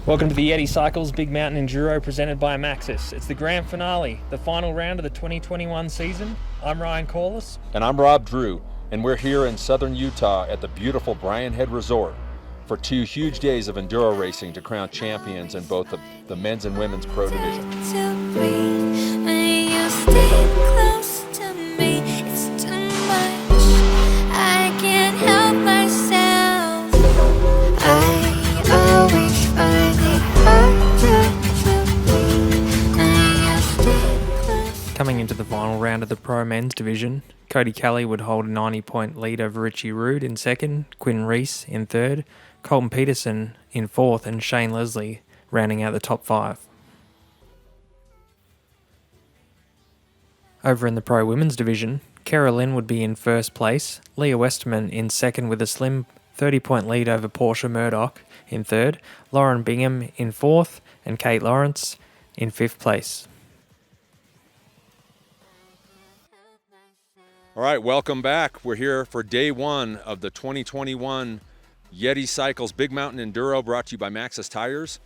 Welcome to the Yeti Cycles Big Mountain Enduro presented by Maxxis. It's the grand finale, the final round of the 2021 season. I'm Ryan Corliss. And I'm Rob Drew, and we're here in southern Utah at the beautiful Bryan Head Resort for 2 huge days of enduro racing to crown champions in both the men's and women's pro division. Coming into the final round of the Pro Men's Division, Cody Kelly would hold a 90-point lead over Richie Rude in second, Quinn Reese in third, Colton Peterson in fourth, and Shane Leslie rounding out the top 5. Over in the Pro Women's Division, Kara Lynn would be in first place, Leah Westerman in second with a slim 30-point lead over Portia Murdoch in third, Lauren Bingham in fourth, and Kate Lawrence in fifth place. All right, welcome back. We're here for day 1 of the 2021 Yeti Cycles Big Mountain Enduro brought to you by Maxxis Tires.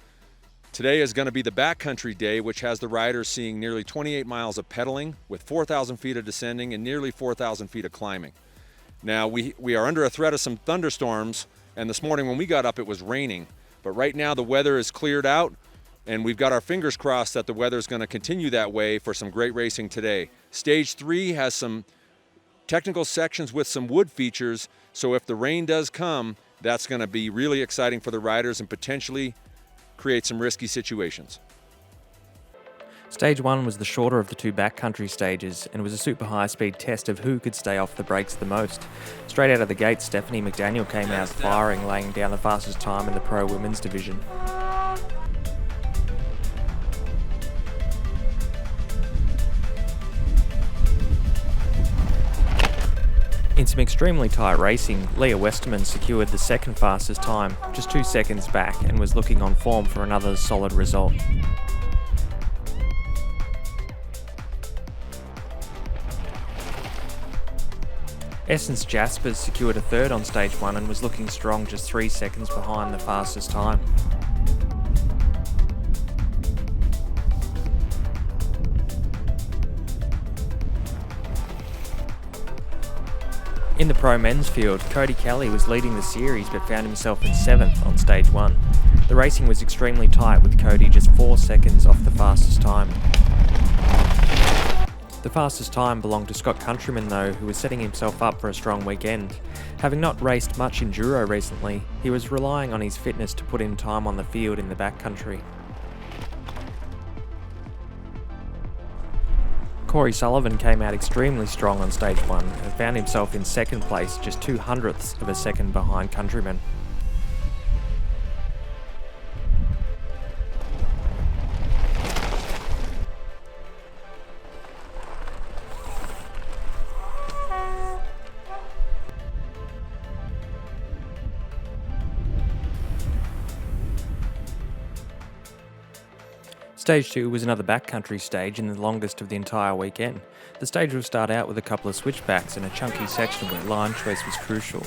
Today is going to be the backcountry day, which has the riders seeing nearly 28 miles of pedaling with 4,000 feet of descending and nearly 4,000 feet of climbing. Now, we are under a threat of some thunderstorms, and this morning when we got up it was raining. But right now the weather is cleared out, and we've got our fingers crossed that the weather is going to continue that way for some great racing today. Stage 3 has some technical sections with some wood features, so if the rain does come, that's going to be really exciting for the riders and potentially create some risky situations. Stage 1 was the shorter of the 2 backcountry stages and was a super high-speed test of who could stay off the brakes the most. Straight out of the gate, Stephanie McDaniel came out firing, laying down the fastest time in the Pro Women's Division. In some extremely tight racing, Leah Westerman secured the second fastest time, just 2 seconds back, and was looking on form for another solid result. Essence Jaspers secured a third on stage 1 and was looking strong, just 3 seconds behind the fastest time. In the Pro Men's field, Cody Kelly was leading the series but found himself in 7th on stage 1. The racing was extremely tight with Cody just 4 seconds off the fastest time. The fastest time belonged to Scott Countryman though, who was setting himself up for a strong weekend. Having not raced much enduro recently, he was relying on his fitness to put in time on the field in the backcountry. Corey Sullivan came out extremely strong on stage 1 and found himself in second place, just 0.02 of a second behind Countryman. Stage 2 was another backcountry stage and the longest of the entire weekend. The stage will start out with a couple of switchbacks and a chunky section where line choice was crucial.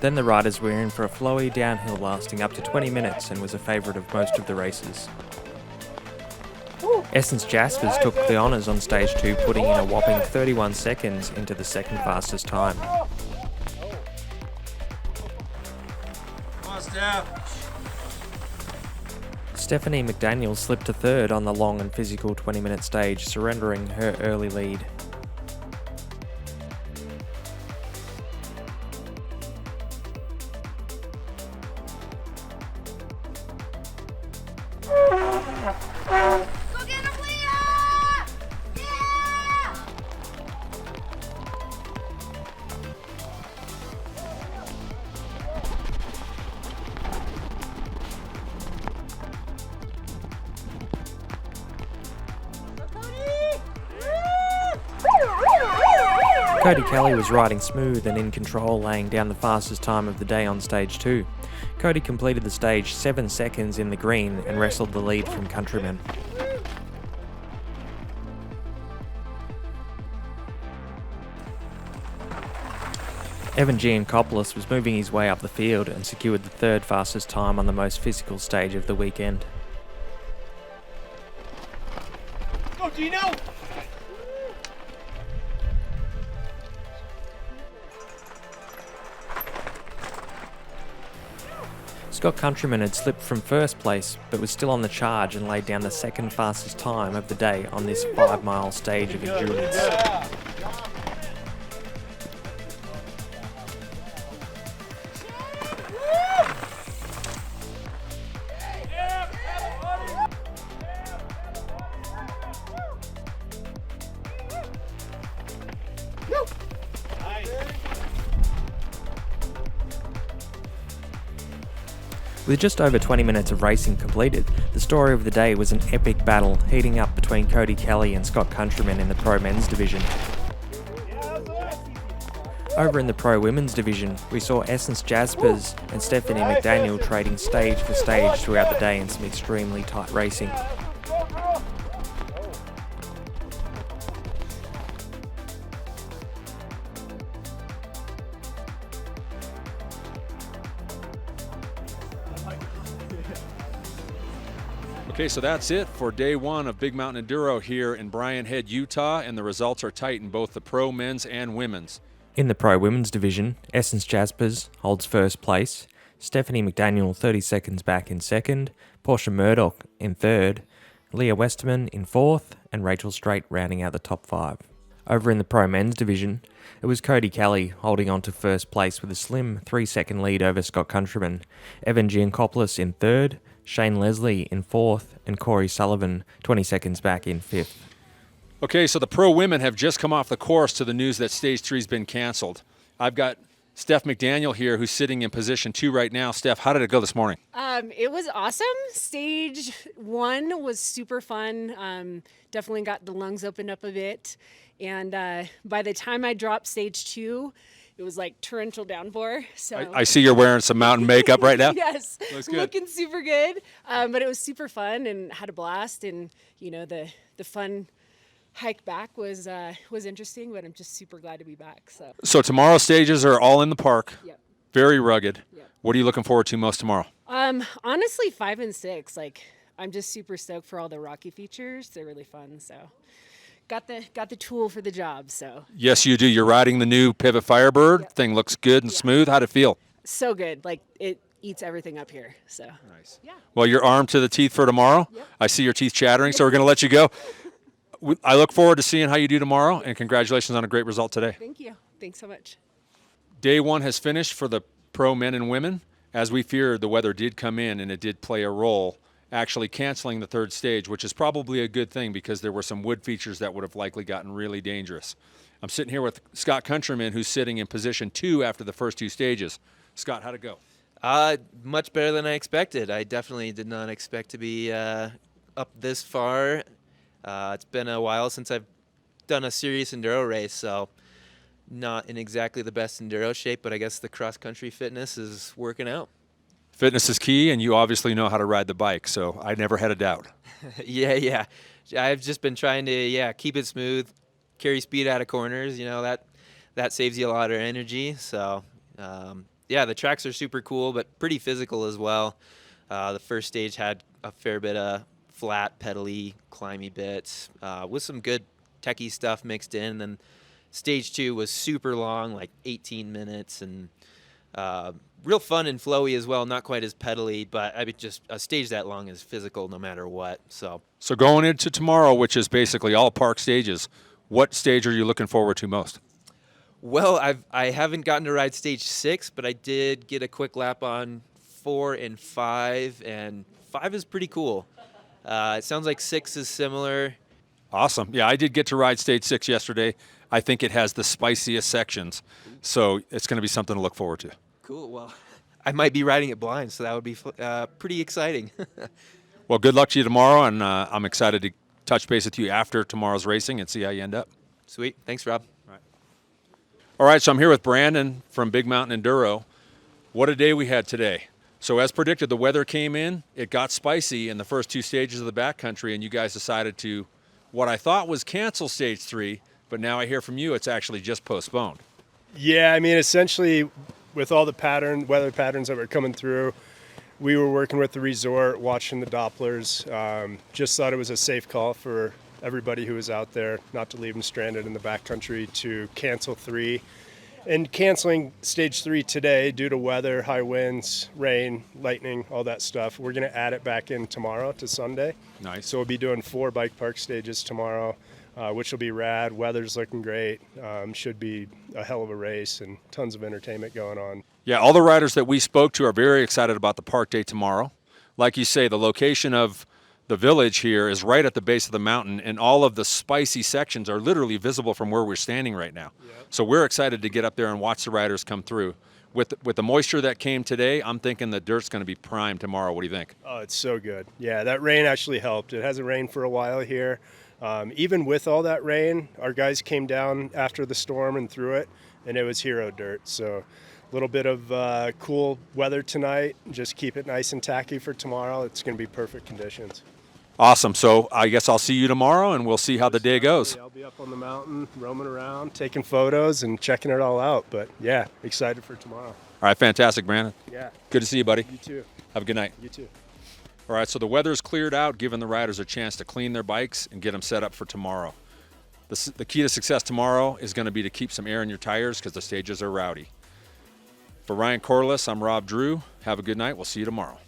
Then the riders were in for a Florey downhill lasting up to 20 minutes and was a favourite of most of the races. Essence Jaspers took the honours on stage 2, putting in a whopping 31 seconds into the second fastest time. Come on, Steph. Stephanie McDaniel slipped to third on the long and physical 20-minute stage, surrendering her early lead. Go get him, Leah! Yeah! Cody Kelly was riding smooth and in control, laying down the fastest time of the day on stage 2. Cody completed the stage 7 seconds in the green and wrestled the lead from Countryman. Evan Giancopoulos was moving his way up the field and secured the third fastest time on the most physical stage of the weekend. Go, Gino! Scott Countryman had slipped from first place but was still on the charge and laid down the second fastest time of the day on this 5-mile stage of endurance. With just over 20 minutes of racing completed, the story of the day was an epic battle heating up between Cody Kelly and Scott Countryman in the Pro Men's division. Over in the Pro Women's division, we saw Essence Jaspers and Stephanie McDaniel trading stage for stage throughout the day in some extremely tight racing. Okay, so that's it for day one of Big Mountain Enduro here in Bryan Head, Utah, and the results are tight in both the pro men's and women's. In the Pro Women's division, Essence Jaspers holds first place, Stephanie McDaniel 30 seconds back in second, Portia Murdoch in third, Leah Westerman in fourth, and Rachel Strait rounding out the top 5. Over in the Pro Men's division, it was Cody Kelly holding on to first place with a slim 3-second lead over Scott Countryman, Evan Giancopoulos in third, Shane Leslie in fourth, and Corey Sullivan 20 seconds back in fifth. Okay, so the pro women have just come off the course to the news that stage 3's been canceled. I've got Steph Mcdaniel here who's sitting in position 2 right now. Steph, how did it go this morning? It was awesome. Stage 1 was super fun. Definitely got the lungs opened up a bit. And by the time I dropped stage 2, it was like torrential downpour. So I see you're wearing some mountain makeup right now. Yes, Looks good. looking super good. But it was super fun and had a blast. And you know the fun hike back was interesting. But I'm just super glad to be back. So tomorrow's stages are all in the park. Yep. Very rugged. Yep. What are you looking forward to most tomorrow? Honestly, 5 and 6. Like I'm just super stoked for all the rocky features. They're really fun. So. Got the tool for the job, so. Yes, you do. You're riding the new Pivot Firebird. Yep. Thing looks good and smooth. How'd it feel? So good. Like it eats everything up here. So. Nice. Yeah. Well, you're armed to the teeth for tomorrow. Yep. I see your teeth chattering, so we're going to let you go. I look forward to seeing how you do tomorrow, and congratulations on a great result today. Thank you. Thanks so much. Day 1 has finished for the pro men and women. As we feared, the weather did come in, and it did play a role, actually canceling the third stage, which is probably a good thing because there were some wood features that would have likely gotten really dangerous. I'm sitting here with Scott Countryman, who's sitting in position 2 after the first 2 stages. Scott, how'd it go? Much better than I expected. I definitely did not expect to be up this far. It's been a while since I've done a serious enduro race, so not in exactly the best enduro shape, but I guess the cross-country fitness is working out. Fitness is key, and you obviously know how to ride the bike, so I never had a doubt. Yeah. I've just been trying to, keep it smooth, carry speed out of corners. You know, that saves you a lot of energy. So, the tracks are super cool, but pretty physical as well. The first stage had a fair bit of flat, pedally, climby bits with some good techie stuff mixed in. And then stage 2 was super long, like 18 minutes, and real fun and flowy as well, not quite as pedally, but I mean, just a stage that long is physical no matter what. So going into tomorrow, which is basically all park stages, what stage are you looking forward to most? Well, I haven't gotten to ride stage 6, but I did get a quick lap on 4 and 5, and 5 is pretty cool. It sounds like 6 is similar. Awesome. Yeah, I did get to ride stage 6 yesterday. I think it has the spiciest sections, so it's going to be something to look forward to. Cool. Well, I might be riding it blind, so that would be pretty exciting. Well, good luck to you tomorrow, and I'm excited to touch base with you after tomorrow's racing and see how you end up. Sweet. Thanks, Rob. All right, so I'm here with Brandon from Big Mountain Enduro. What a day we had today. So as predicted, the weather came in. It got spicy in the first 2 stages of the backcountry, and you guys decided to, what I thought was cancel stage 3, but now I hear from you it's actually just postponed. Yeah, I mean, essentially, with all the weather patterns that were coming through, we were working with the resort, watching the Dopplers. Just thought it was a safe call for everybody who was out there, not to leave them stranded in the backcountry, to cancel 3. And canceling stage 3 today due to weather, high winds, rain, lightning, all that stuff. We're going to add it back in tomorrow to Sunday. Nice. So we'll be doing 4 bike park stages tomorrow, which will be rad. Weather's looking great. Should be a hell of a race and tons of entertainment going on. Yeah, all the riders that we spoke to are very excited about the park day tomorrow. Like you say, the location of the village here is right at the base of the mountain, and all of the spicy sections are literally visible from where we're standing right now. Yep. So we're excited to get up there and watch the riders come through. With the moisture that came today, I'm thinking the dirt's going to be prime tomorrow. What do you think? Oh, it's so good. Yeah, that rain actually helped. It hasn't rained for a while here. Even with all that rain, our guys came down after the storm and through it, and it was hero dirt. So a little bit of cool weather tonight. Just keep it nice and tacky for tomorrow. It's going to be perfect conditions. Awesome. So I guess I'll see you tomorrow, and we'll see how the day goes. I'll be up on the mountain, roaming around, taking photos, and checking it all out. But, yeah, excited for tomorrow. All right, fantastic, Brandon. Yeah. Good to see you, buddy. You too. Have a good night. You too. All right, so the weather's cleared out, giving the riders a chance to clean their bikes and get them set up for tomorrow. The key to success tomorrow is going to be to keep some air in your tires because the stages are rowdy. For Ryan Corliss, I'm Rob Drew. Have a good night. We'll see you tomorrow.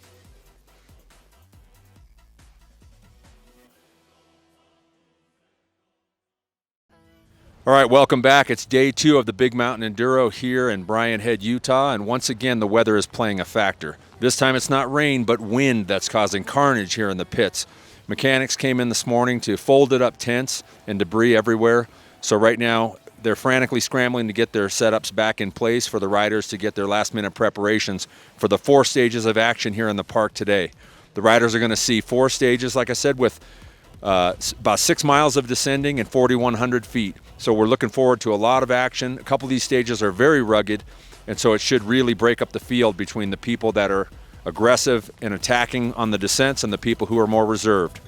All right, welcome back. It's day 2 of the Big Mountain Enduro here in Bryan Head, Utah, and once again the weather is playing a factor. This time it's not rain, but wind that's causing carnage here in the pits. Mechanics came in this morning to folded up tents and debris everywhere, so right now they're frantically scrambling to get their setups back in place for the riders to get their last-minute preparations for the 4 stages of action here in the park today. The riders are going to see 4 stages, like I said, with about 6 miles of descending and 4,100 feet. So we're looking forward to a lot of action. A couple of these stages are very rugged, and so it should really break up the field between the people that are aggressive and attacking on the descents and the people who are more reserved.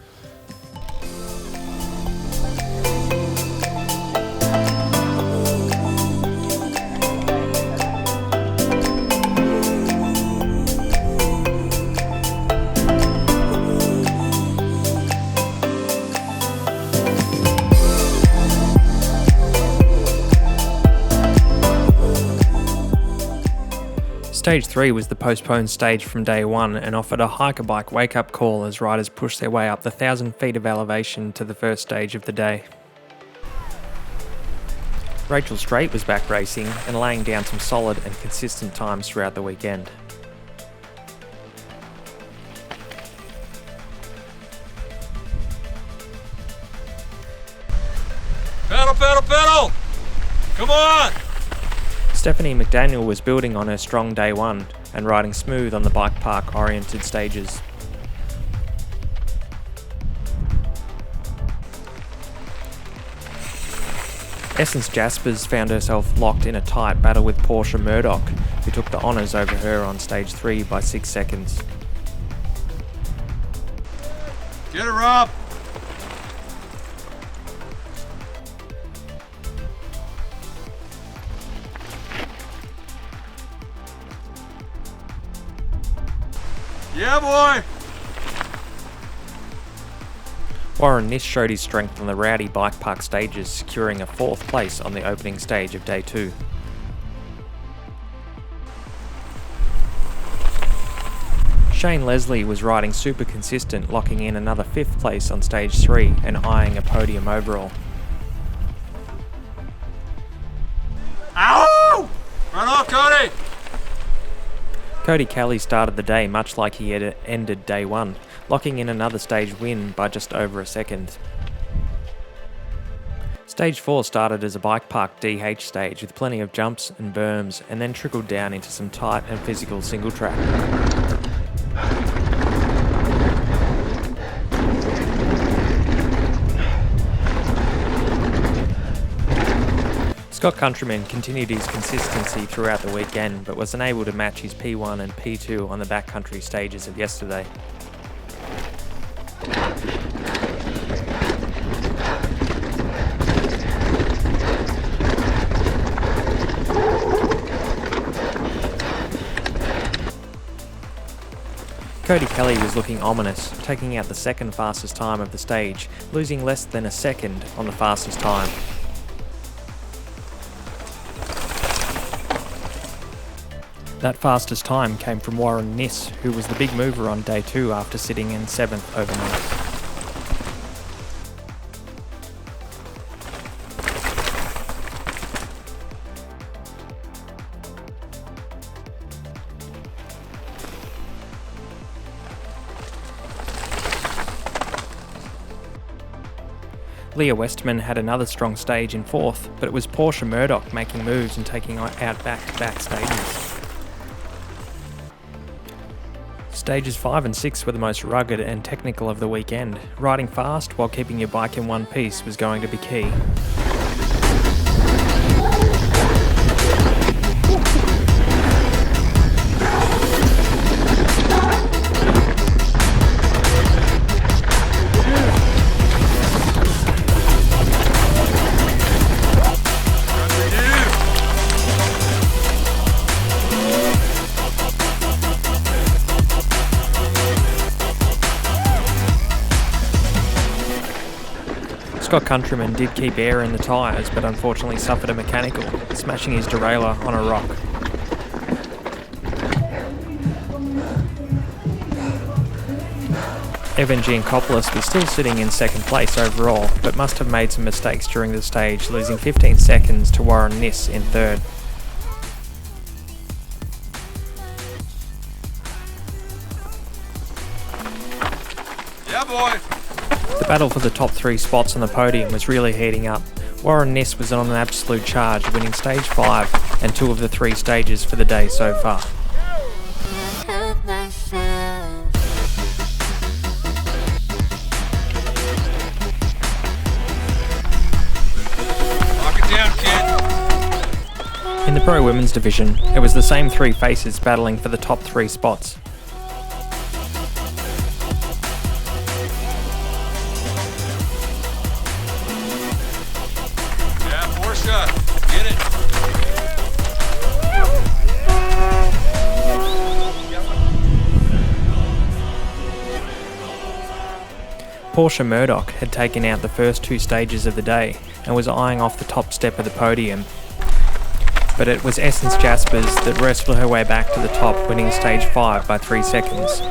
Stage 3 was the postponed stage from day 1 and offered a hiker bike wake-up call as riders pushed their way up the 1,000 feet of elevation to the first stage of the day. Rachel Strait was back racing and laying down some solid and consistent times throughout the weekend. Pedal, pedal, pedal! Come on! Steph Mcdaniel was building on her strong day 1 and riding smooth on the bike park oriented stages. Essence Jaspers found herself locked in a tight battle with Portia Murdoch, who took the honours over her on stage 3 by 6 seconds. Get her up! Yeah, boy! Warren Nish showed his strength on the rowdy bike park stages, securing a 4th place on the opening stage of day 2. Shane Leslie was riding super consistent, locking in another 5th place on stage 3 and eyeing a podium overall. Ow! Run off, Cody! Cody Kelly started the day much like he had ended day 1, locking in another stage win by just over a second. Stage 4 started as a bike park DH stage with plenty of jumps and berms, and then trickled down into some tight and physical single track. Scott Countryman continued his consistency throughout the weekend, but was unable to match his P1 and P2 on the backcountry stages of yesterday. Cody Kelly was looking ominous, taking out the second fastest time of the stage, losing less than a second on the fastest time. That fastest time came from Warren Niss, who was the big mover on day 2 after sitting in 7th overnight. Leah Westman had another strong stage in 4th, but it was Portia Murdoch making moves and taking out back-to-back stages. Stages 5 and 6 were the most rugged and technical of the weekend. Riding fast while keeping your bike in one piece was going to be key. Countryman did keep air in the tyres, but unfortunately suffered a mechanical, smashing his derailleur on a rock. Evan Giancopoulos was still sitting in 2nd place overall, but must have made some mistakes during the stage, losing 15 seconds to Warren Niss in 3rd. Yeah, boy! The battle for the top 3 spots on the podium was really heating up. Warren Niss was on an absolute charge, winning stage 5 and 2 of the 3 stages for the day so far. Lock it down, kid! In the Pro Women's division, it was the same 3 faces battling for the top 3 spots. Get it. Portia Murdoch had taken out the first 2 stages of the day and was eyeing off the top step of the podium. But it was Essence Jaspers that wrestled her way back to the top, winning stage 5 by 3 seconds.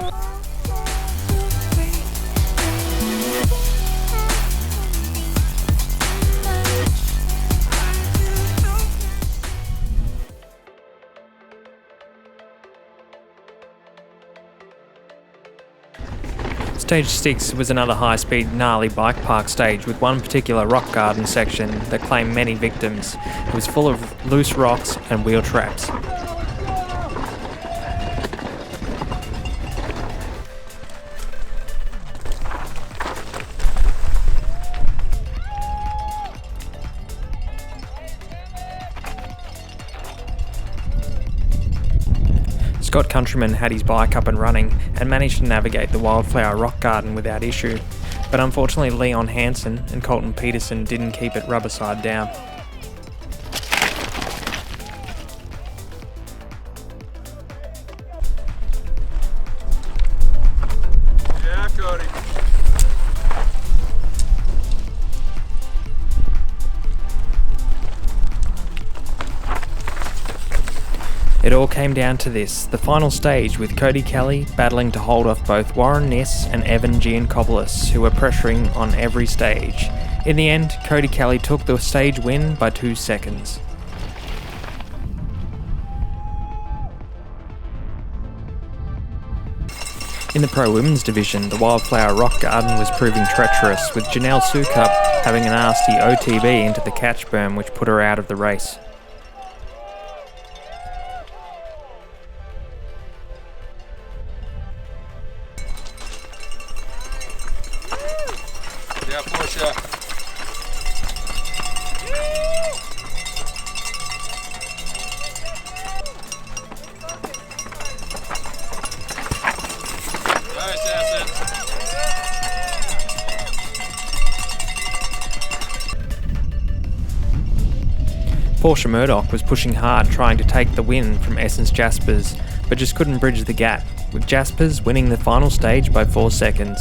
Stage 6 was another high-speed, gnarly bike park stage with one particular rock garden section that claimed many victims. It was full of loose rocks and wheel traps. Scott Countryman had his bike up and running and managed to navigate the Wildflower Rock Garden without issue, but unfortunately Leon Hansen and Colton Peterson didn't keep it rubber side down. Yeah, Cody. It all came down to this, the final stage with Cody Kelly battling to hold off both Warren Niss and Evan Giancopoulos, who were pressuring on every stage. In the end, Cody Kelly took the stage win by 2 seconds. In the Pro Women's division, the Wildflower Rock Garden was proving treacherous, with Janelle Sukup having a nasty OTB into the catch berm which put her out of the race. Yeah, Portia. Nice, Asset. Porsche Murdoch was pushing hard trying to take the win from Essence Jaspers, but just couldn't bridge the gap, with Jaspers winning the final stage by 4 seconds.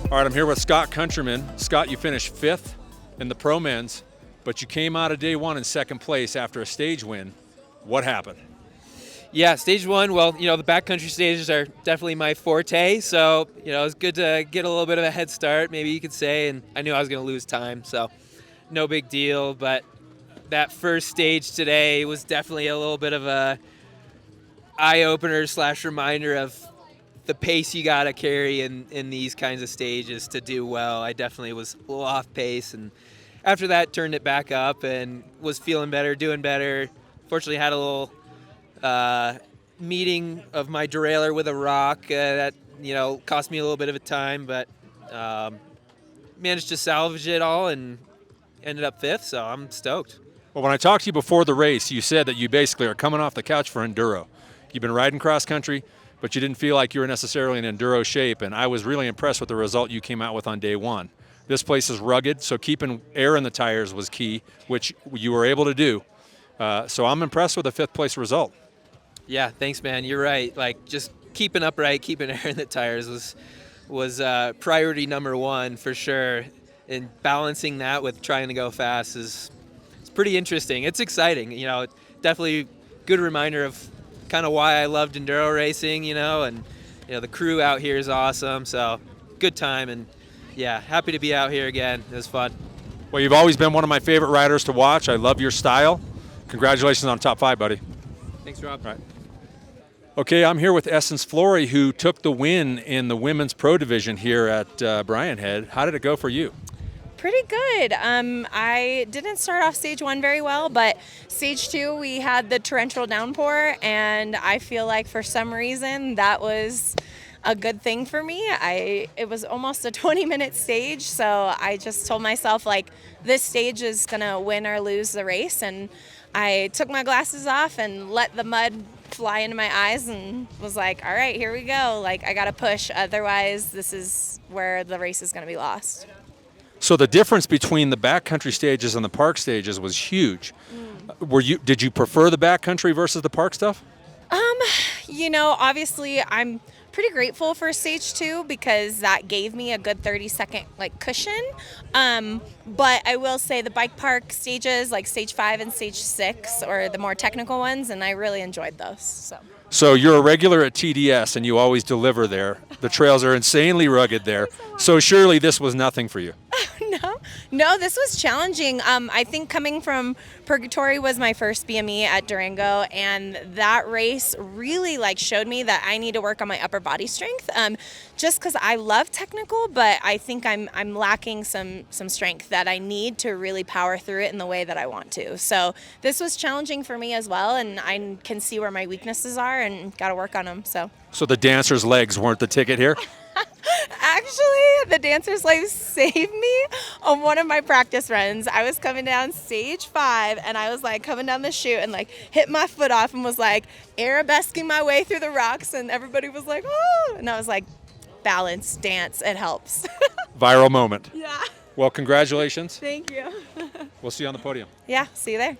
All right, I'm here with Scott Countryman. Scott, you finished 5th in the Pro Men's, but you came out of day 1 in 2nd place after a stage win. What happened? Yeah, stage 1, well, the backcountry stages are definitely my forte, so, it's good to get a little bit of a head start, maybe you could say, and I knew I was going to lose time, so no big deal, but that first stage today was definitely a little bit of a eye-opener / reminder of the pace you got to carry in these kinds of stages to do well. I definitely was a little off pace, and after that turned it back up and was feeling better, doing better. Fortunately had a little meeting of my derailleur with a rock that cost me a little bit of a time, but managed to salvage it all and ended up 5th, so I'm stoked. Well, when I talked to you before the race, you said that you basically are coming off the couch for Enduro. You've been riding cross country, but you didn't feel like you were necessarily in Enduro shape, and I was really impressed with the result you came out with on day 1. This place is rugged, so keeping air in the tires was key, which you were able to do. So I'm impressed with the 5th place result. Yeah, thanks, man. You're right. Like, just keeping upright, keeping air in the tires was priority number 1 for sure. And balancing that with trying to go fast it's pretty interesting. It's exciting. Definitely good reminder of kind of why I loved Enduro racing, and the crew out here is awesome. So good time, and yeah, happy to be out here again. It was fun. Well, you've always been one of my favorite riders to watch. I love your style. Congratulations on top 5, buddy. Thanks, Rob. All right. Okay, I'm here with Essence Florey, who took the win in the women's pro division here at Bryan Head. How did it go for you? Pretty good. I didn't start off stage 1 very well, but stage 2 we had the torrential downpour, and I feel like for some reason that was a good thing for me. It was almost a 20-minute stage, so I just told myself, like, this stage is gonna win or lose the race, and I took my glasses off and let the mud fly into my eyes and was like, all right, here we go. Like, I gotta push, otherwise this is where the race is gonna be lost. So the difference between the backcountry stages and the park stages was huge. Did you prefer the backcountry versus the park stuff? Obviously I'm pretty grateful for stage 2 because that gave me a good 30-second cushion. But I will say the bike park stages, like stage 5 and stage 6, are the more technical ones, and I really enjoyed those. So you're a regular at TDS and you always deliver there. The trails are insanely rugged there. So surely this was nothing for you. No, this was challenging. I think coming from Purgatory was my first BME at Durango, and that race really showed me that I need to work on my upper body strength. Just because I love technical, but I think I'm lacking some strength that I need to really power through it in the way that I want to. So this was challenging for me as well, and I can see where my weaknesses are and got to work on them. So the dancer's legs weren't the ticket here? Actually, the dancer's legs saved me on one of my practice runs. I was coming down stage 5, and I was coming down the chute and hit my foot off and was arabesquing my way through the rocks, and everybody was like, oh, and I was like, balance, dance, it helps. Viral moment. Yeah. Well, congratulations. Thank you. We'll see you on the podium. Yeah, see you there.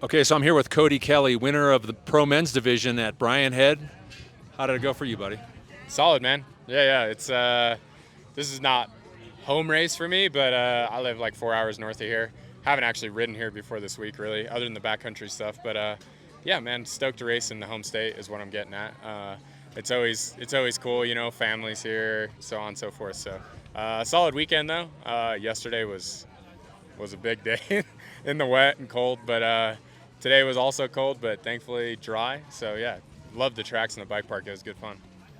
Okay, so I'm here with Cody Kelly, winner of the Pro Men's Division at Bryan Head. How did it go for you, buddy? Solid, man. Yeah. It's this is not home race for me, but I live 4 hours north of here. Haven't actually ridden here before this week, really, other than the backcountry stuff. But yeah, man, stoked to race in the home state is what I'm getting at. It's always cool, families here, so on and so forth. So solid weekend though. Yesterday was a big day in the wet and cold, but today was also cold, but thankfully dry. So yeah, loved the tracks in the bike park. It was good fun.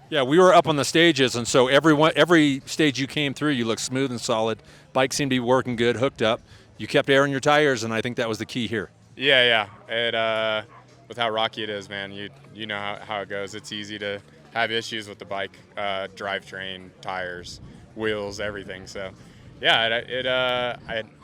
Yeah, we were up on the stages, and so every stage you came through, you looked smooth and solid. Bike seemed to be working good, hooked up. You kept airing your tires, and I think that was the key here. Yeah. It with how rocky it is, man, you know how it goes. It's easy to have issues with the bike, drivetrain, tires, wheels, everything. So, yeah,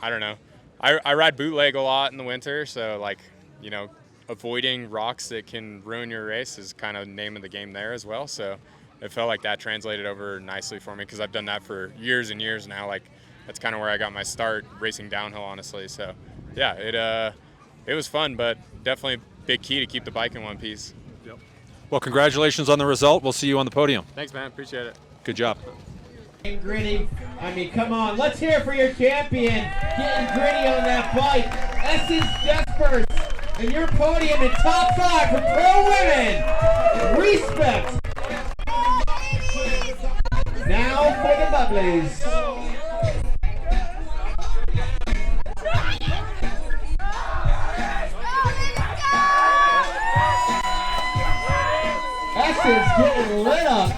I don't know. I ride bootleg a lot in the winter, so like, you know, avoiding rocks that can ruin your race is kind of name of the game there as well. So it felt like that translated over nicely for me because I've done that for years and years now. Like that's kind of where I got my start racing downhill, honestly. So yeah, it was fun, but definitely a big key to keep the bike in one piece. Yep. Well, congratulations on the result. We'll see you on the podium. Thanks, man. Appreciate it. Good job. Getting gritty. I mean, come on. Let's hear it for your champion. Getting gritty on that bike. Essence Jespers. And your podium in top 5 for pro women. Respect. Now for the bubblies. Essence getting lit up.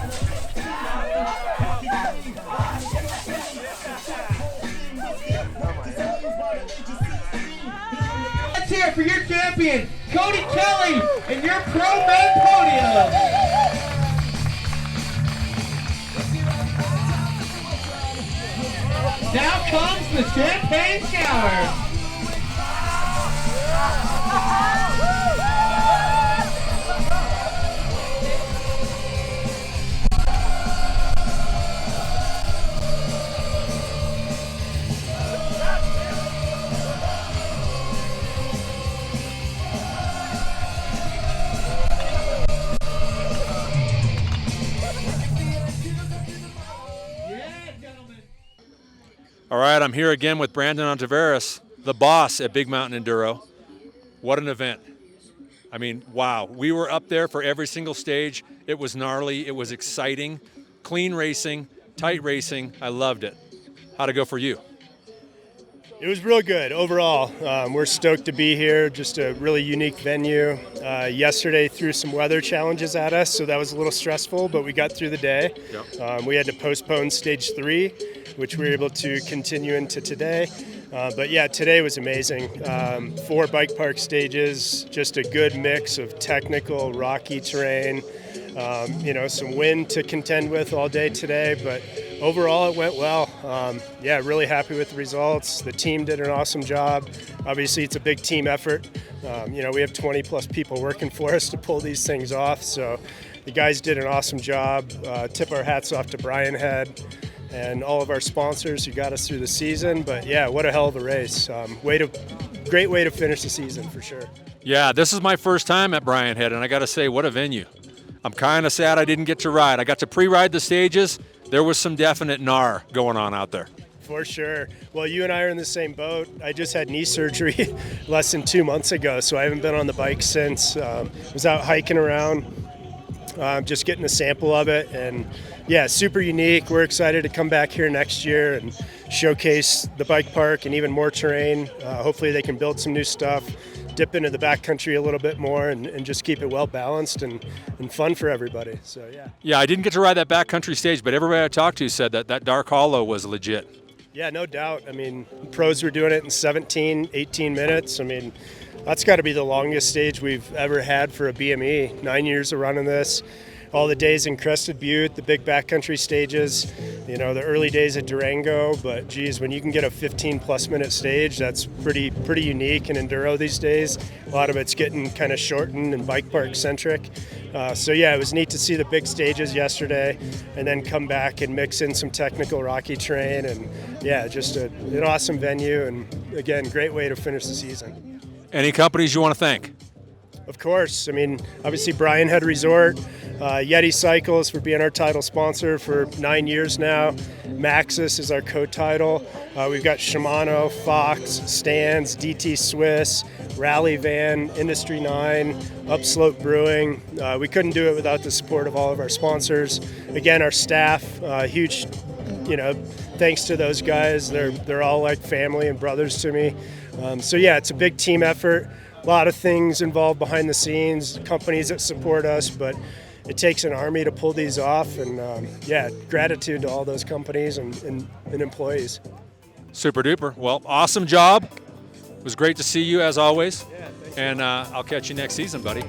Let's hear it for your champion, Cody Kelly, and your pro main podium. Now comes the champagne shower. All right, I'm here again with Brandon Ontiveros, the boss at Big Mountain Enduro. What an event. I mean, wow. We were up there for every single stage. It was gnarly. It was exciting. Clean racing, tight racing. I loved it. How'd it go for you? It was real good overall. We're stoked to be here. Just a really unique venue. Yesterday threw some weather challenges at us, so that was a little stressful, but we got through the day. Yep. We had to postpone stage 3, which we were able to continue into today. But yeah, today was amazing. 4 bike park stages, just a good mix of technical, rocky terrain. Some wind to contend with all day today, but overall it went well. Really happy with the results. The team did an awesome job. Obviously, it's a big team effort. We have 20 plus people working for us to pull these things off, so the guys did an awesome job. Tip our hats off to Brian Head and all of our sponsors who got us through the season. But yeah, what a hell of a race. Great way to finish the season for sure. Yeah, this is my first time at Brian Head, and I got to say, what a venue. I'm kind of sad I didn't get to ride. I got to pre-ride the stages. There was some definite gnar going on out there. For sure. Well, you and I are in the same boat. I just had knee surgery less than 2 months ago, so I haven't been on the bike since. Was out hiking around, just getting a sample of it, and yeah, super unique. We're excited to come back here next year and showcase the bike park and even more terrain. Hopefully they can build some new stuff, dip into the backcountry a little bit more, and just keep it well balanced and fun for everybody. So yeah. Yeah, I didn't get to ride that backcountry stage, but everybody I talked to said that Dark Hollow was legit. Yeah, no doubt. I mean, pros were doing it in 17, 18 minutes. I mean, that's got to be the longest stage we've ever had for a BME. 9 years of running this. All the days in Crested Butte, the big backcountry stages, the early days at Durango. But geez, when you can get a 15-plus minute stage, that's pretty unique in enduro these days. A lot of it's getting kind of shortened and bike park centric. It was neat to see the big stages yesterday, and then come back and mix in some technical rocky terrain, and yeah, just an awesome venue, and again, great way to finish the season. Any companies you want to thank? Of course. I mean, obviously Brian Head Resort, Yeti Cycles for being our title sponsor for 9 years now. Maxxis is our co-title. We've got Shimano, Fox, Stans, DT Swiss, Rally Van, Industry 9, Upslope Brewing. We couldn't do it without the support of all of our sponsors. Again, our staff, huge, thanks to those guys. They're all like family and brothers to me. It's a big team effort. A lot of things involved behind the scenes, companies that support us, but it takes an army to pull these off, and yeah, gratitude to all those companies and employees. Super duper. Well, awesome job. It was great to see you as always. And I'll catch you next season, buddy.